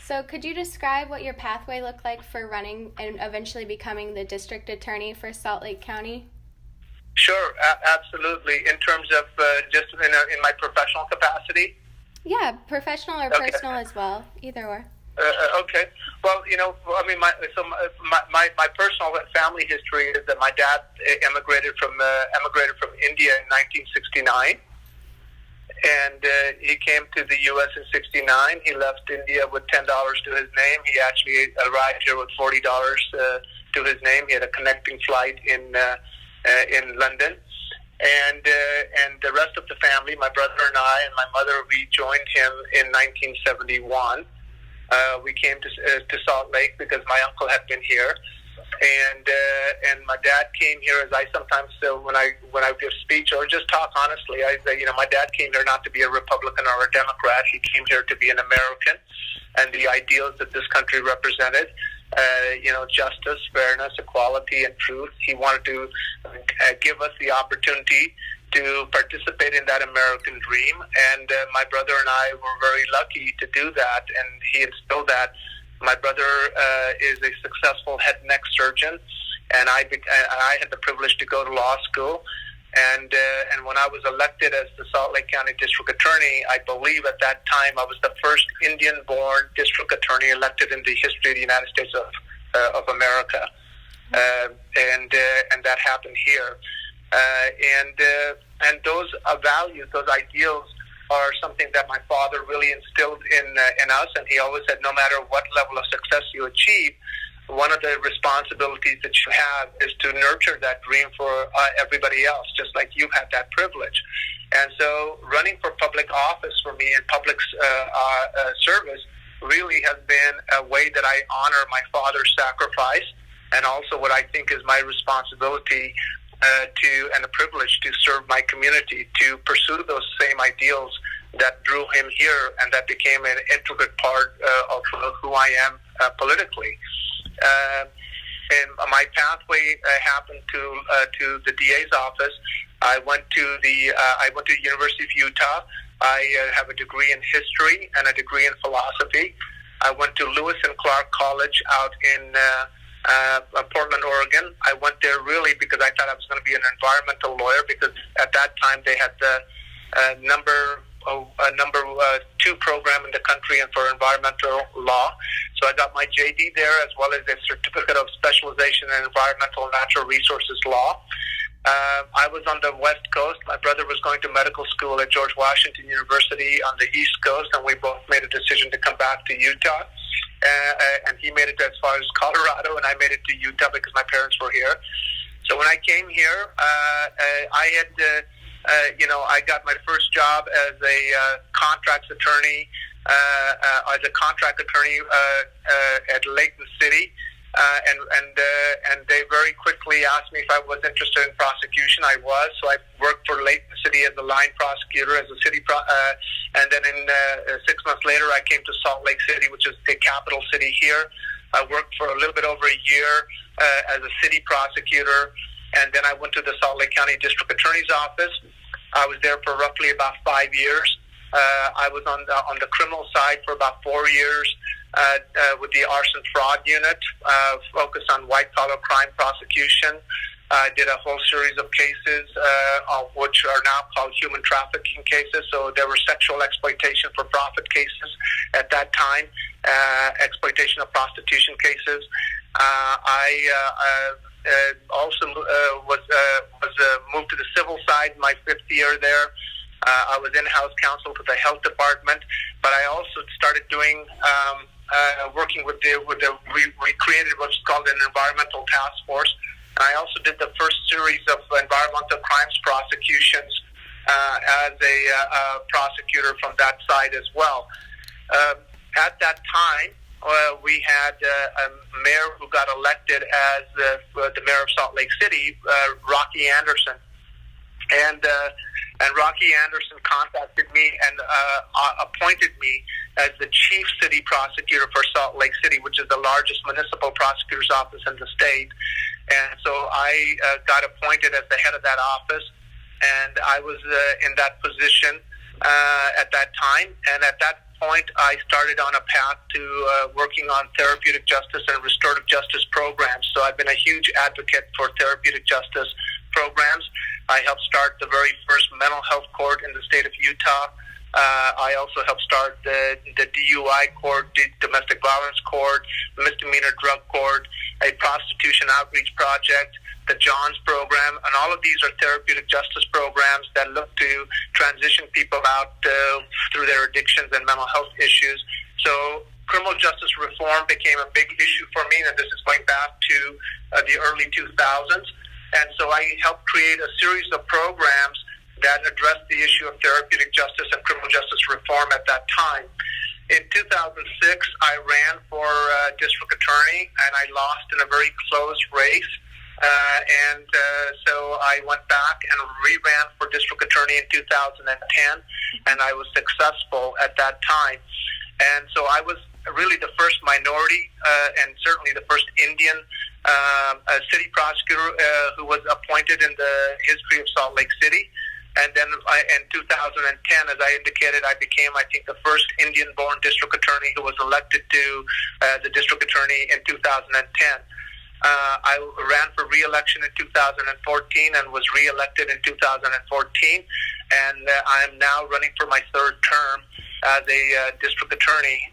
So could you describe what your pathway looked like for running and eventually becoming the district attorney for Salt Lake County? Sure, absolutely. In terms of just in my professional capacity? Yeah, professional or Okay. personal as well, either or. Okay. Well, I mean, my personal family history is that my dad emigrated from India in 1969, and he came to the U.S. in '69. He left India with $10 to his name. He actually arrived here with $40 to his name. He had a connecting flight in London. And the rest of the family, my brother and I and my mother, we joined him in 1971. We came to Salt Lake because my uncle had been here, and my dad came here, as I sometimes say when I give speech or just talk honestly. I say, my dad came here not to be a Republican or a Democrat. He came here to be an American, and the ideals that this country represented. Justice, fairness, equality, and truth. He wanted to give us the opportunity to participate in that American dream, and my brother and I were very lucky to do that, and he instilled that. My brother is a successful head and neck surgeon, and I had the privilege to go to law school, and when I was elected as the Salt Lake County District Attorney, I believe at that time I was the first Indian-born district attorney elected in the history of the United States of America, and that happened here. And those values, those ideals, are something that my father really instilled in us, and he always said, no matter what level of success you achieve, one of the responsibilities that you have is to nurture that dream for everybody else, just like you've had that privilege. And so running for public office for me in public service really has been a way that I honor my father's sacrifice, and also what I think is my responsibility and a privilege to serve my community, to pursue those same ideals that drew him here and that became an intricate part of who I am politically. And my pathway happened to the DA's office. I went to the University of Utah. I have a degree in history and a degree in philosophy. I went to Lewis and Clark College out in Portland, Oregon. I went there really because I thought I was going to be an environmental lawyer, because at that time they had the number 2 program in the country and for environmental law. So I got my JD there, as well as a certificate of specialization in environmental and natural resources law. I was on the West Coast. My brother was going to medical school at George Washington University on the East Coast, and we both made a decision to come back to Utah. And he made it as far as Colorado, and I made it to Utah because my parents were here. So when I came here, I had, I got my first job as a contracts attorney, at Layton City. And they very quickly asked me if I was interested in prosecution. I was, so I worked for Layton City as a line prosecutor, as a city, and then 6 months later, I came to Salt Lake City, which is the capital city here. I worked for a little bit over a year as a city prosecutor, and then I went to the Salt Lake County District Attorney's office. I was there for roughly about 5 years. I was on the criminal side for about 4 years. With the arson fraud unit, focused on white-collar crime prosecution. I did a whole series of cases, which are now called human trafficking cases. So there were sexual exploitation for profit cases at that time, exploitation of prostitution cases. I also was moved to the civil side my 5th year there. I was in-house counsel to the health department, but I also started doing working with we created what's called an environmental task force. And I also did the first series of environmental crimes prosecutions as a prosecutor from that side as well. At that time, we had a mayor who got elected as the mayor of Salt Lake City, Rocky Anderson. And Rocky Anderson contacted me and appointed me as the chief city prosecutor for Salt Lake City, which is the largest municipal prosecutor's office in the state. And so I got appointed as the head of that office, and I was in that position at that time. And at that point, I started on a path to working on therapeutic justice and restorative justice programs. So I've been a huge advocate for therapeutic justice programs. I helped start the very first mental health court in the state of Utah. I also helped start the DUI court, the domestic violence court, misdemeanor drug court, a prostitution outreach project, the Johns program, and all of these are therapeutic justice programs that look to transition people out through their addictions and mental health issues. So criminal justice reform became a big issue for me, and this is going back to the early 2000s. And so I helped create a series of programs that addressed the issue of therapeutic justice and criminal justice reform at that time. In 2006, I ran for district attorney, and I lost in a very close race. So I went back and re-ran for district attorney in 2010, and I was successful at that time. And so I was really the first minority and certainly the first Indian city prosecutor who was appointed in the history of Salt Lake City. And then in 2010, as I indicated, I became, I think, the first Indian-born district attorney who was elected to the district attorney in 2010. I ran for re-election in 2014 and was re-elected in 2014. And I'm now running for my third term as a district attorney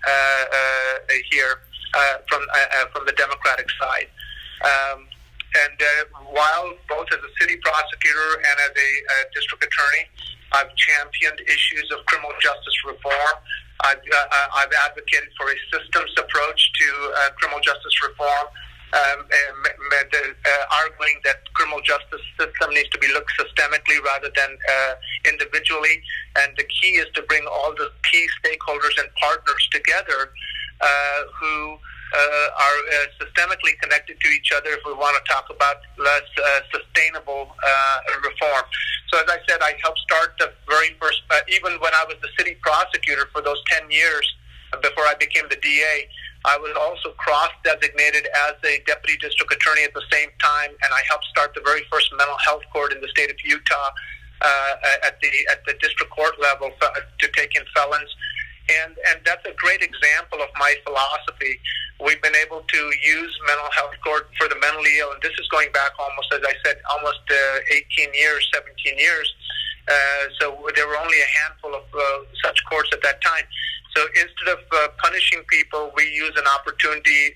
here from the Democratic side. While both as a city prosecutor and as a district attorney, I've championed issues of criminal justice reform. I've advocated for a systems approach to criminal justice reform, arguing that criminal justice system needs to be looked systemically rather than individually. And the key is to bring all the key stakeholders and partners together who are systemically connected to each other if we want to talk about less sustainable reform. So as I said, I helped start the very first, even when I was the city prosecutor for those 10 years before I became the DA, I was also cross-designated as a deputy district attorney at the same time, and I helped start the very first mental health court in the state of Utah at the district court level to take in felons. And that's a great example of my philosophy. We've been able to use mental health court for the mentally ill, and this is going back almost, as I said, almost 18 years, 17 years. So there were only a handful of such courts at that time. So instead of punishing people, we use an opportunity,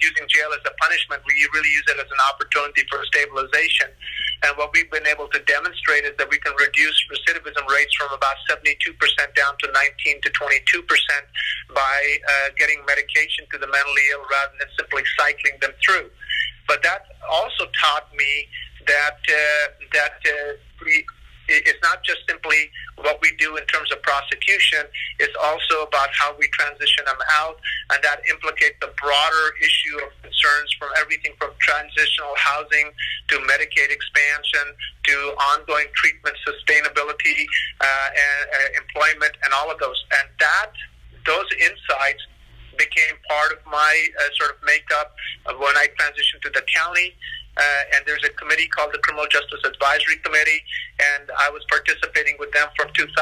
using jail as a punishment, we really use it as an opportunity for stabilization. And what we've been able to demonstrate is that we can reduce recidivism rates from about 72% down to 19 to 22% by getting medication to the mentally ill rather than simply cycling them through. But that also taught me that it's not just simply what we do in terms of prosecution, it's also about how we transition them out, and that implicates the broader issue of concerns from everything from transitional housing to Medicaid expansion to ongoing treatment sustainability and employment and all of those. And those insights became part of my sort of makeup when I transitioned to the county. And there's a committee called the Criminal Justice Advisory Committee, and I was participating with them from 2000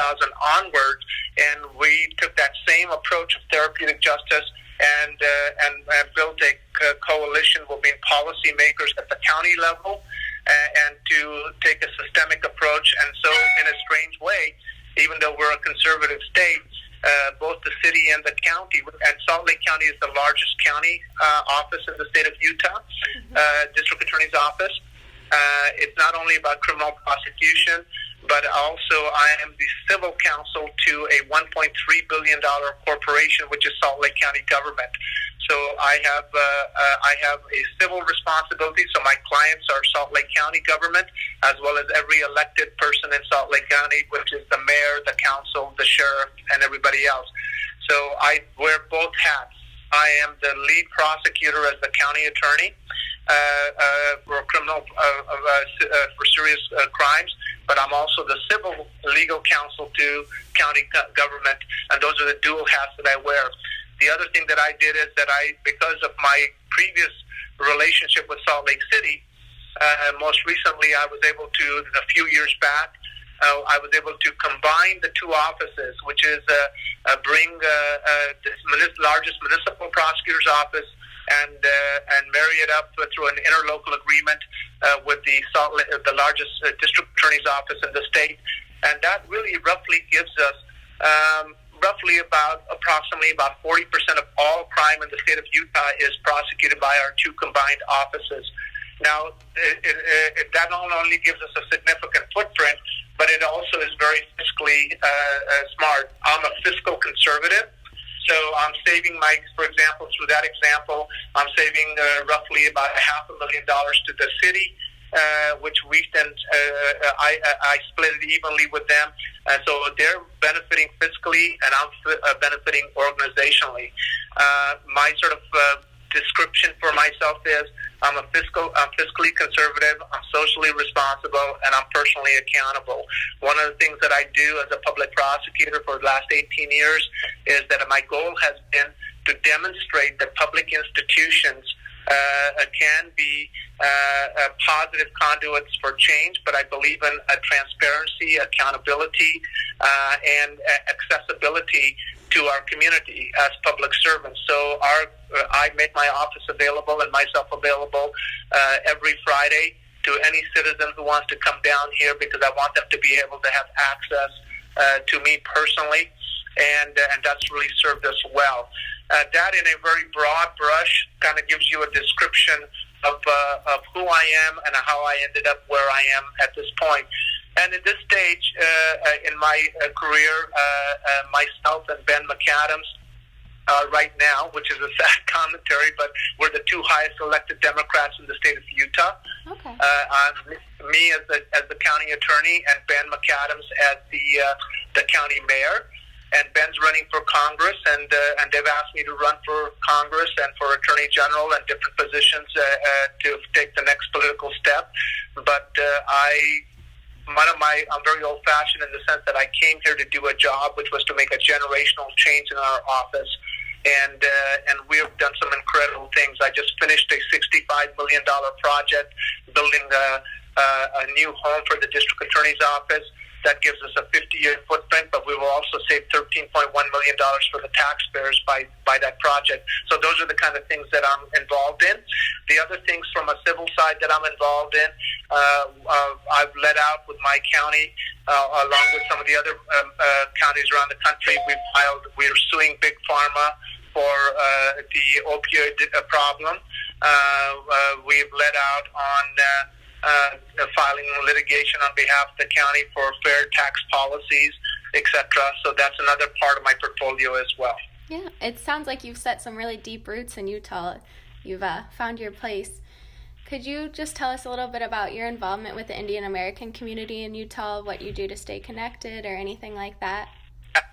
onwards, and we took that same approach of therapeutic justice and built a coalition between policymakers at the county level and to take a systemic approach. And so in a strange way, even though we're a conservative state, both the city and the county, and Salt Lake County is the largest county office in the state of Utah, district attorney's office. It's not only about criminal prosecution, but also I am the civil counsel to a $1.3 billion corporation, which is Salt Lake County government. So I have a civil responsibility. So my clients are Salt Lake County government, as well as every elected person in Salt Lake County, which is the mayor, the council, the sheriff, and everybody else. So I wear both hats. I am the lead prosecutor as the county attorney for criminal for serious crimes, but I'm also the civil legal counsel to county government, and those are the dual hats that I wear. The other thing that I did is that because of my previous relationship with Salt Lake City, most recently I was able to, a few years back, I was able to combine the two offices, which is bring this largest municipal prosecutor's office and marry it up through an interlocal agreement with the largest district attorney's office in the state, and that really roughly gives us approximately about 40% of all crime in the state of Utah is prosecuted by our two combined offices. Now, that not only gives us a significant footprint, but it also is very fiscally smart. I'm a fiscal conservative, so I'm saving for example, through that example, I'm saving roughly about $500,000 to the city, which we then I split it evenly with them, so they're benefiting fiscally, and I'm benefiting organizationally. My sort of description for myself is I'm fiscally conservative, I'm socially responsible, and I'm personally accountable. One of the things that I do as a public prosecutor for the last 18 years is that my goal has been to demonstrate that public institutions can be positive conduits for change, but I believe in transparency, accountability, and accessibility to our community as public servants. So I make my office available and myself available every Friday to any citizen who wants to come down here, because I want them to be able to have access to me personally, and that's really served us well. That, in a very broad brush, kind of gives you a description of who I am and how I ended up where I am at this point. And at this stage in my career, myself and Ben McAdams, right now, which is a sad commentary, but we're the two highest elected Democrats in the state of Utah. Okay. Me as the county attorney, and Ben McAdams as the county mayor. And Ben's running for Congress, and they've asked me to run for Congress and for Attorney General and different positions to take the next political step. But I'm very old-fashioned in the sense that I came here to do a job, which was to make a generational change in our office. And we have done some incredible things. I just finished a $65 million project building a new home for the district attorney's office. That gives us a 50-year footprint, but we will also save $13.1 million for the taxpayers by that project. So those are the kind of things that I'm involved in. The other things from a civil side that I'm involved in, I've led out with my county, along with some of the other counties around the country. We're suing Big Pharma for the opioid problem. We've led out on filing litigation on behalf of the county for fair tax policies, etc. So that's another part of my portfolio as well. Yeah, it sounds like you've set some really deep roots in Utah. You've found your place. Could you just tell us a little bit about your involvement with the Indian American community in Utah, what you do to stay connected or anything like that?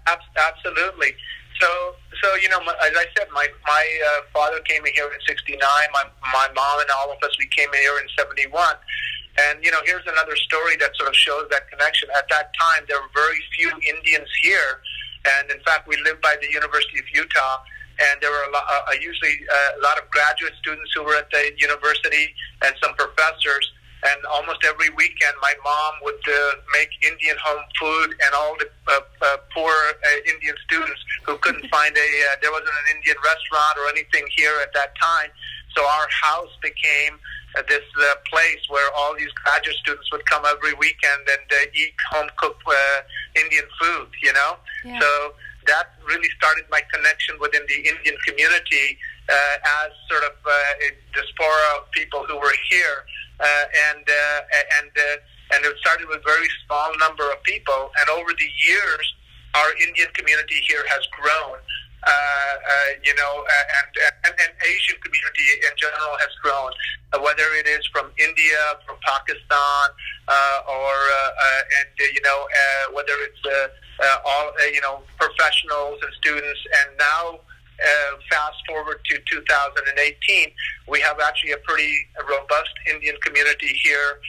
Absolutely. So as I said, my father came here in '69. My mom and all of us, we came here in '71. And here's another story that sort of shows that connection. At that time, there were very few Indians here, and in fact, we lived by the University of Utah. And there were usually a lot of graduate students who were at the university and some professors. And almost every weekend, my mom would make Indian home food, and all the poor Indian students who couldn't find there wasn't an Indian restaurant or anything here at that time. So our house became this place where all these graduate students would come every weekend and eat home-cooked Indian food, Yeah. So that really started my connection within the Indian community as sort of a diaspora of people who were here. And it started with a very small number of people, and over the years, our Indian community here has grown, and Asian community in general has grown, whether it is from India, from Pakistan, whether it's all professionals and students, and now. Fast forward to 2018, we have actually a pretty robust Indian community here.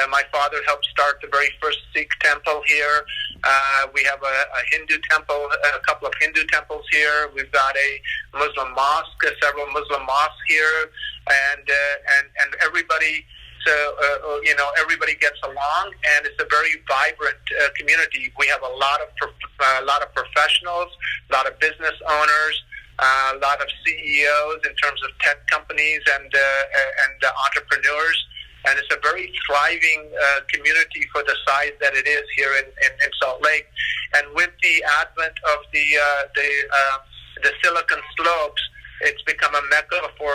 My father helped start the very first Sikh temple here. We have a Hindu temple, a couple of Hindu temples here. We've got a Muslim mosque, several Muslim mosques here, and everybody everybody gets along, and it's a very vibrant community. We have a lot of professionals, a lot of business owners, a lot of CEOs in terms of tech companies and entrepreneurs. And it's a very thriving community for the size that it is here in Salt Lake. And with the advent of the Silicon Slopes, it's become a mecca for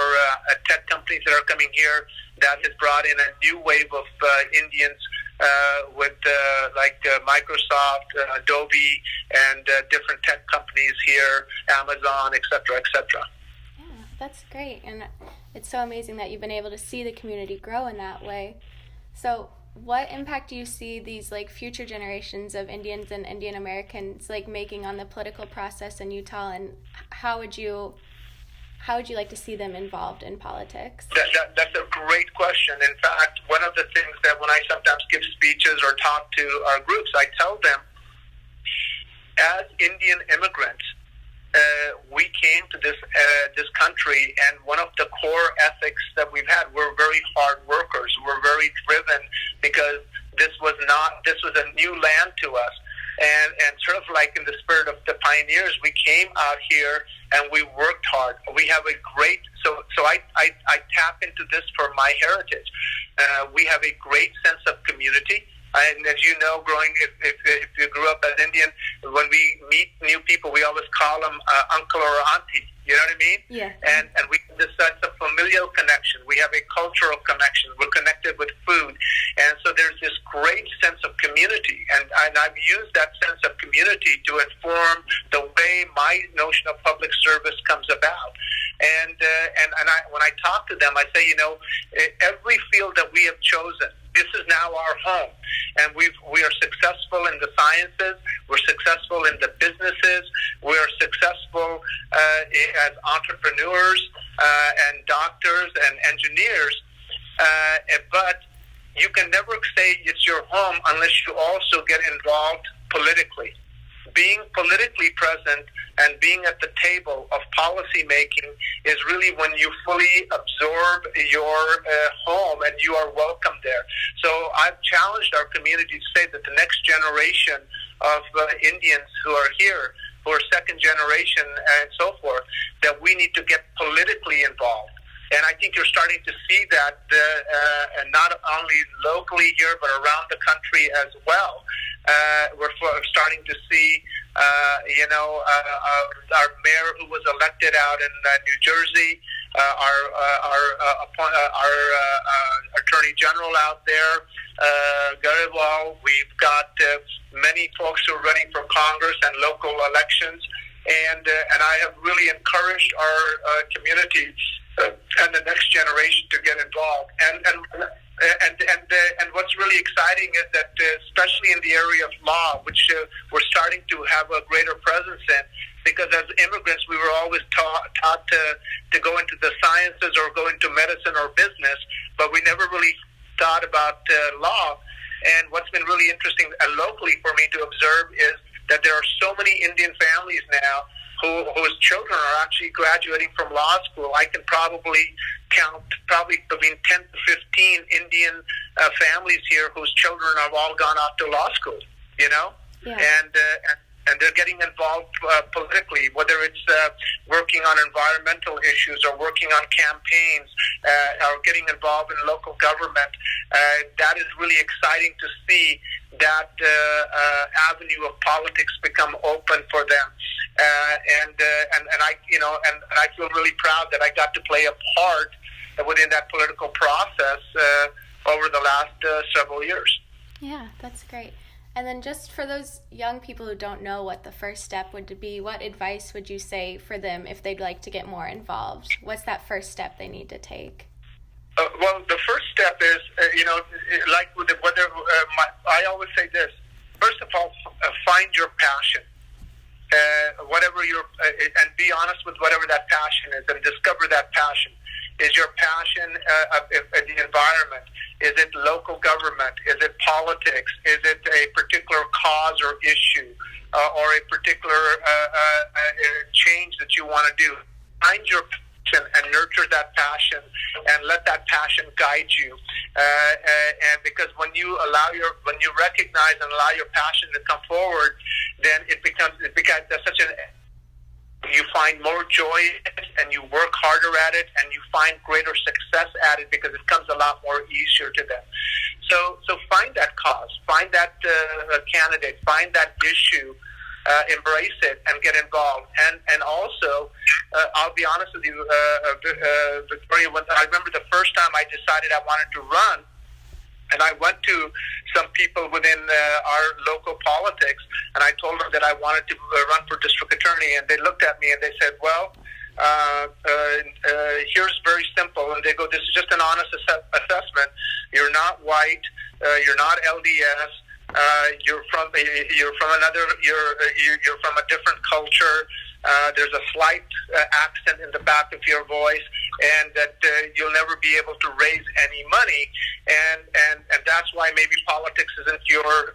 tech companies that are coming here. That has brought in a new wave of Indians with Microsoft, Adobe, and different tech companies here, Amazon, et cetera, et cetera. Yeah, that's great. And it's so amazing that you've been able to see the community grow in that way. So what impact do you see these future generations of Indians and Indian Americans making on the political process in Utah, and how would you like to see them involved in politics? That's a great question. In fact, one of the things that when I sometimes give speeches or talk to our groups, I tell them, as Indian immigrants, we came to this country, and one of the core ethics that we've had, we're very hard workers. We're very driven because this was a new land to us. And sort of like in the spirit of the pioneers, we came out here and we worked hard. We have a great, so I tap into this for my heritage. We have a great sense of community. And as you know, if you grew up as Indian, when we meet new people, we always call them uncle or auntie. You know what I mean? Yeah. And we have this sense of familial connection. We have a cultural connection. We're connected with food. And so there's this great sense of community. And I've used that sense of community to inform the way my notion of public service comes about. And when I talk to them, I say, every field that we have chosen, this is now our home. And we are successful in the sciences. We're successful in the businesses. We are successful as entrepreneurs and doctors and engineers. But you can never say it's your home unless you also get involved politically. Being politically present and being at the table of policy making is really when you fully absorb your home and you are welcome there. So I've challenged our community to say that the next generation of Indians who are here, who are second generation and so forth, that we need to get politically involved. And I think you're starting to see that not only locally here, but around the country as well. We're starting to see, our mayor who was elected out in New Jersey, our attorney general out there, Garibal. We've got many folks who are running for Congress and local elections, and I have really encouraged our community and the next generation to get involved. And what's really exciting is that, especially in the area of law, which we're starting to have a greater presence in, because as immigrants, we were always taught to go into the sciences or go into medicine or business, but we never really thought about law. And what's been really interesting locally for me to observe is that there are so many Indian families now whose children are actually graduating from law school. I can probably count between 10 to 15 Indian families here whose children have all gone off to law school, Yeah. And they're getting involved politically, whether it's working on environmental issues or working on campaigns or getting involved in local government. That is really exciting to see that avenue of politics become open for them. And I feel really proud that I got to play a part within that political process over the last several years. Yeah, that's great. And then just for those young people who don't know what the first step would be, what advice would you say for them if they'd like to get more involved? What's that first step they need to take? Well, the first step is, like with I always say this. First of all, find your passion. Whatever and be honest with whatever that passion is, and discover that passion. Is your passion the environment? Is it local government? Is it politics? Is it a particular cause or issue, or a particular change that you want to do? Find your and nurture that passion and let that passion guide you. And because when you recognize and allow your passion to come forward, then it becomes such an, you find more joy in it, and you work harder at it, and you find greater success at it because it comes a lot more easier to them. So find that cause, find that candidate, find that issue, embrace it, and get involved. And also, I'll be honest with you, Victoria, I remember the first time I decided I wanted to run, and I went to some people within our local politics, and I told them that I wanted to run for district attorney, and they looked at me and they said, well, here's very simple. And they go, this is just an honest assessment. You're not white. You're not LDS. You're from another. You're from a different culture. There's a slight accent in the back of your voice, and that you'll never be able to raise any money, and that's why maybe politics isn't your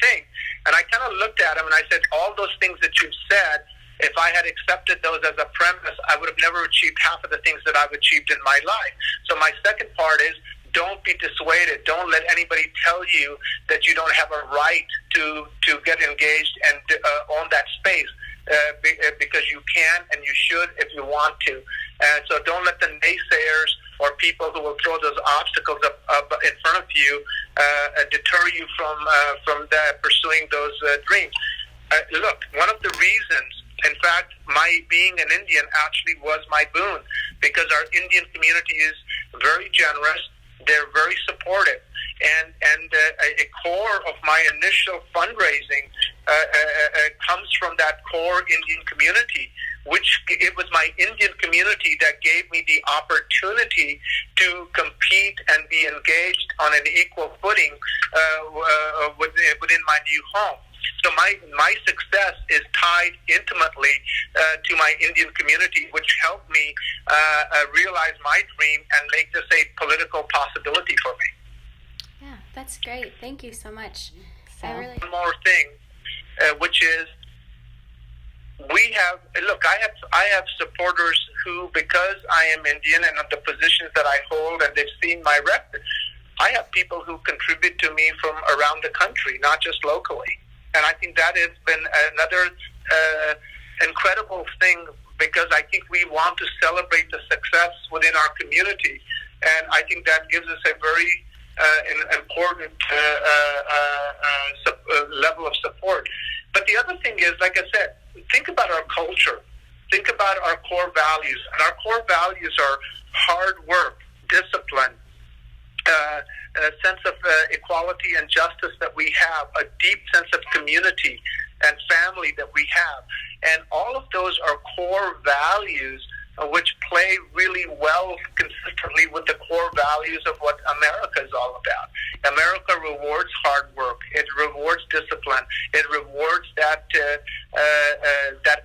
thing. And I kind of looked at him and I said, all those things that you've said, if I had accepted those as a premise, I would have never achieved half of the things that I've achieved in my life. So my second part is, don't be dissuaded. Don't let anybody tell you that you don't have a right to get engaged and own that space, because you can and you should if you want to. And so don't let the naysayers or people who will throw those obstacles up in front of you deter you from pursuing those dreams. Look, one of the reasons, in fact, my being an Indian actually was my boon, because our Indian community is very generous. They're very supportive, and a core of my initial fundraising comes from that core Indian community, which it was my Indian community that gave me the opportunity to compete and be engaged on an equal footing within my new home. So my success is tied intimately to my Indian community, which helped me realize my dream and make this a political possibility for me. Yeah, that's great. Thank you so much. One more thing, which is I have supporters who, because I am Indian and of the positions that I hold, and they've seen my record, I have people who contribute to me from around the country, not just locally. And I think that has been another incredible thing, because I think we want to celebrate the success within our community. And I think that gives us a very important level of support. But the other thing is, like I said, think about our culture. Think about our core values. And our core values are hard work, discipline, a sense of equality and justice that we have, a deep sense of community and family that we have. And all of those are core values which play really well consistently with the core values of what America is all about. America rewards hard work. It rewards discipline. It rewards that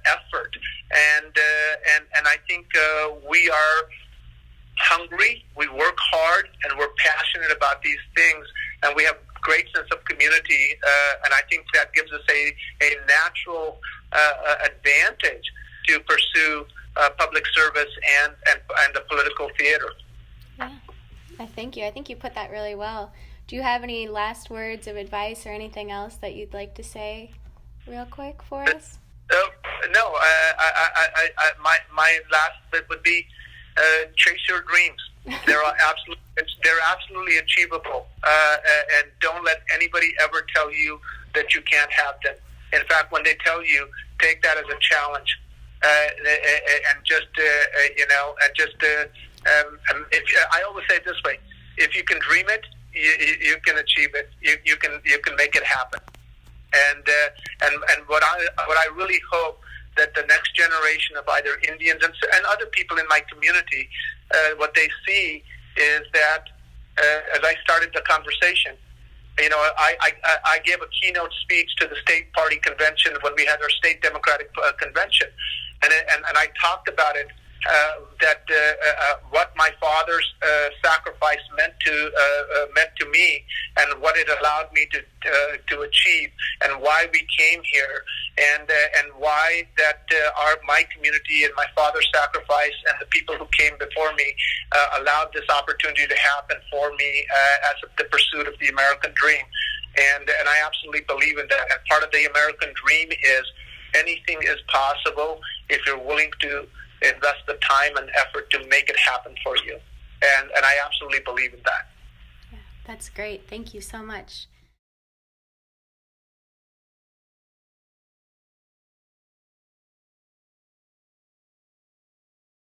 effort. And I think we are hungry, we work hard, and we're passionate about these things, and we have great sense of community, and I think that gives us a natural advantage to pursue public service and the political theater. Yeah, thank you. I think you put that really well. Do you have any last words of advice or anything else that you'd like to say real quick for us? No, my last bit would be, chase your dreams. They're absolutely achievable, and don't let anybody ever tell you that you can't have them. In fact, when they tell you, take that as a challenge, and just I always say it this way: if you can dream it, you can achieve it. You can make it happen. And what I really hope that the next generation of either Indians and other people in my community, what they see is that, as I started the conversation, I gave a keynote speech to the state party convention when we had our state Democratic convention, and I talked about it, what my father's sacrifice meant to me, and what it allowed me to achieve, and why we came here, and why that my community and my father's sacrifice and the people who came before me allowed this opportunity to happen for me as the pursuit of the American dream. And I absolutely believe in that. And part of the American dream is anything is possible if you're willing to invest the time and effort to make it happen for you. And I absolutely believe in that. Yeah, that's great. Thank you so much.